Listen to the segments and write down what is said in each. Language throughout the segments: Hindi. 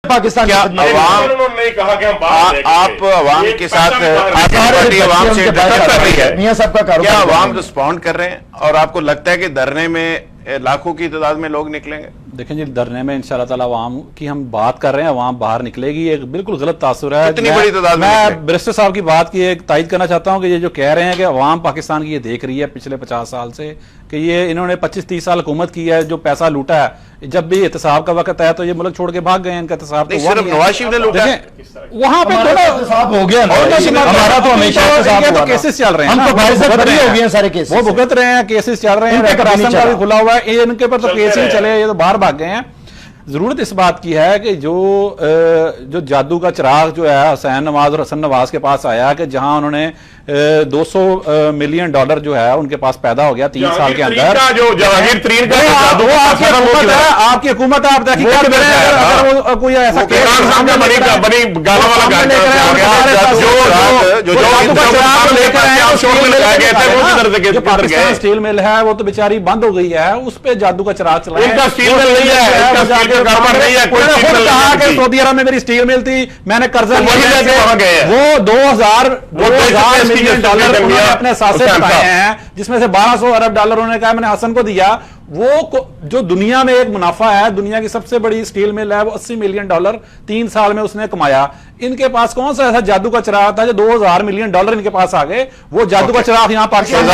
पाकिस्तान क्या उन्होंने कहा कि हम आप अवाम के साथ अवाम से कर रही है, मियां साहब का कारोबार, क्या अवाम रिस्पॉन्ड कर रहे हैं और आपको लगता है कि धरने में लाखों की तादाद में लोग निकलेंगे? देखें जी, धरने में इंशाल्लाह ताला अवाम की हम बात कर रहे हैं, अवाम बाहर निकलेगी, एक बिल्कुल गलत तासुर है। इतनी बड़ी तादाद में मैं बैरिस्टर साहब की बात की एक तायद करना चाहता हूं कि ये जो कह रहे हैं कि अवाम पाकिस्तान की ये देख रही है पिछले 50 साल से कि ये इन्होंने 25-30 साल हुकूमत की है, जो पैसा लूटा है, जब भी एहतसाब का वक्त है तो ये मुल्क छोड़ के भाग गए। इनका एहतसाब तो सिर्फ नवाज शरीफ ने लूटा, वहां पे थोड़ा एहतसाब हो गया, हमारा तो हमेशा तो केसेस चल रहे हैं, हम तो हो गए सारे केस, वो भुगत रहे हैं, केसेस चल रहे हैं, का भी खुला हुआ है, इनके ऊपर तो केस ही चले, ये तो बाहर भाग गए हैं। जरूरत इस बात की है कि जो जादू का चिराग जो है हुसैन नवाज और हसन नवाज के पास आया कि जहां उन्होंने $200 मिलियन जो है उनके पास पैदा हो गया 3 साल के अंदर। आपकी हुकूमत है, आप कोई ऐसा पाकिस्तान स्टील मिल है वो तो बेचारी बंद हो गई है, उस पर जादू का चिराग चला है। सऊदी अरब में मेरी स्टील मिल थी, मैंने कर्जा वो 2000 मिलियन डॉलर अपने साथ से बताए हैं, जिसमें से $1200 अरब उन्होंने कहा मैंने हसन को दिया। वो जो दुनिया में एक मुनाफा है, दुनिया की सबसे बड़ी स्टील मिल है, वो $80 मिलियन 3 साल में उसने कमाया। इनके पास कौन सा ऐसा जादू का चिराग था जो $2000 मिलियन इनके पास आ गए? वो जादू का चिराग यहाँ पाकिस्तान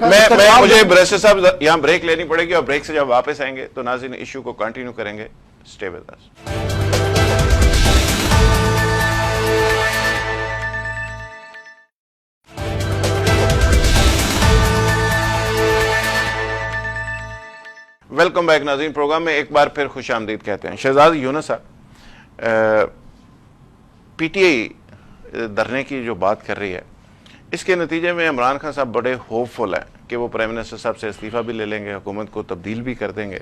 में मुझे बैरिस्टर साहब यहाँ ब्रेक लेनी पड़ेगी और ब्रेक से जब वापस आएंगे तो नाज़रीन इश्यू को कंटिन्यू करेंगे। Stay with us. Welcome back नाज़रीन, प्रोग्राम में एक बार फिर खुश आमदीद कहते हैं। शहजाद यूनुस साहब, पीटीआई धरने की जो बात कर रही है, इसके नतीजे में इमरान खान साहब बड़े होपफुल हैं कि वो प्राइम मिनिस्टर साहब से इस्तीफ़ा भी ले लेंगे, हुकूमत को तब्दील भी कर देंगे।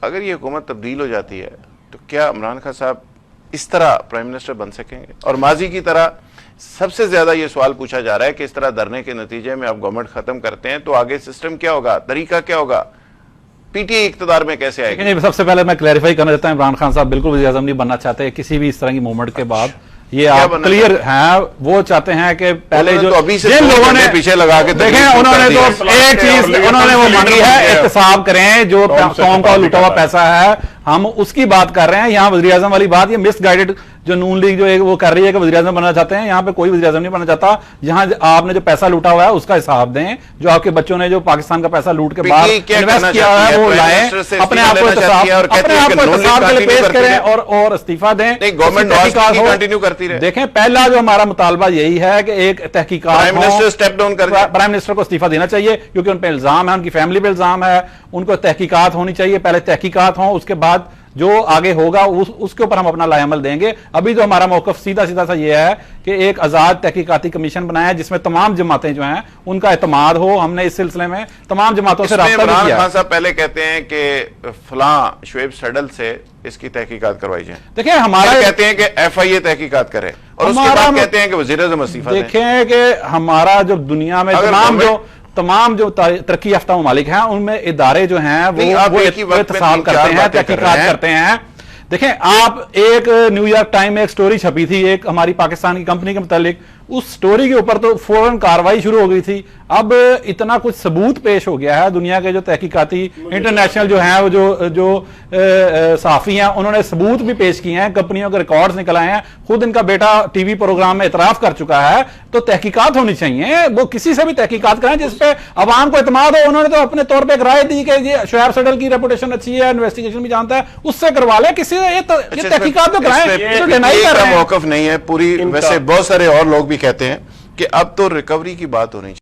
अगर ये हुकूमत तब्दील हो जाती है तो क्या इमरान खान साहब इस तरह प्राइम मिनिस्टर बन सकेंगे? और माजी की तरह सबसे ज़्यादा ये सवाल पूछा जा रहा है कि इस तरह धरने के नतीजे में आप गवर्नमेंट ख़त्म करते हैं तो आगे सिस्टम क्या होगा, तरीका क्या होगा, पीटीआई इख्तियार में कैसे आएगी? सबसे पहले मैं क्लैरिफाई करना चाहता हूं, इमरान खान साहब बिल्कुल वज़ीर आज़म नहीं बनना चाहते किसी भी इस तरह की मूवमेंट के बाद। ये आप क्लियर हैं, वो चाहते हैं कि पहले जो अभी से जिन लोगों ने पीछे लगा के देखें, उन्होंने तो एक चीज उन्होंने वो मांगी है, एहतसाब करें, जो कौम का लुटा हुआ पैसा है हम उसकी बात कर रहे हैं। यहाँ वज़ीर आज़म वाली बात, ये मिसगाइडेड जो नून लीग जो वो कर रही है कि वज़ीर आज़म बनना चाहते हैं, यहाँ पे कोई वज़ीर आज़म नहीं बनना चाहता। जहां आपने जो पैसा लूटा हुआ है उसका हिसाब दें, जो आपके बच्चों ने जो पाकिस्तान का पैसा लूट के बाद इन्वेस्ट किया है वो लाएं, अपने आप को हिसाब के लिए पेश करें और इस्तीफा दें। कंटिन्यू करती रहे। देखें, पहला जो हमारा मुतालबा यही है कि एक तहकीकात, प्राइम मिनिस्टर स्टेप डाउन कर, प्राइम मिनिस्टर को इस्तीफा देना चाहिए क्योंकि उन पर इल्जाम है, उनकी फैमिली पे इल्जाम है, उनको तहकीकात होनी चाहिए। पहले तहकीकात हो, उसके बाद जो आगे होगा उसके ऊपर हम अपना लाएअमल देंगे। अभी जो हमारा मौकफ सीधा सीधा सा ये है कि एक आजाद तहकीकाती कमीशन बनाया जिसमें तमाम जमातें जो हैं उनका एतमाद हो। हमने इस सिलसिले में तमाम जमातों से राब्ता भी किया। खान साहब पहले कहते हैं कि फलां शुएब सडल से इसकी तहकीकात करवाई जाए। देखिए, हमारा कहते हैं कि एफआईए तहकीकात करे और उसके बाद कहते हैं कि वज़ीर आज़म इस्तीफा दें। देखें कि हमारा जो दुनिया में तमाम जो तरक्की याफ्ता ममालिक हैं उनमें इदारे जो हैं वो एहतसाब करते हैं, तहकीकात करते हैं। देखें, आप एक न्यूयॉर्क टाइम में एक स्टोरी छपी थी एक हमारी पाकिस्तान की कंपनी के मुतालिक, उस स्टोरी के ऊपर तो फौरन कार्रवाई शुरू हो गई थी। अब इतना कुछ सबूत पेश हो गया है, दुनिया के जो तहकीकाती इंटरनेशनल जो हैं वो जो सहाफ़ी हैं उन्होंने सबूत भी पेश किए हैं, कंपनियों के रिकॉर्ड्स निकल आए हैं, खुद इनका बेटा टीवी प्रोग्राम में इतराफ कर चुका है। तो तहकीकात होनी चाहिए, वो किसी से भी तहकीकात करें जिसपे अवाम को एतमाद हो। उन्होंने तो अपने तौर पर एक राय दी कि ये शुएब सडल की रेपुटेशन अच्छी है, इन्वेस्टिगेशन भी जानता है, उससे करवा ले, किसी ये तहकीकात तो कराएं। मौकफ नहीं है पूरी। वैसे बहुत सारे और लोग भी कहते हैं कि अब तो रिकवरी की बात होनी चाहिए।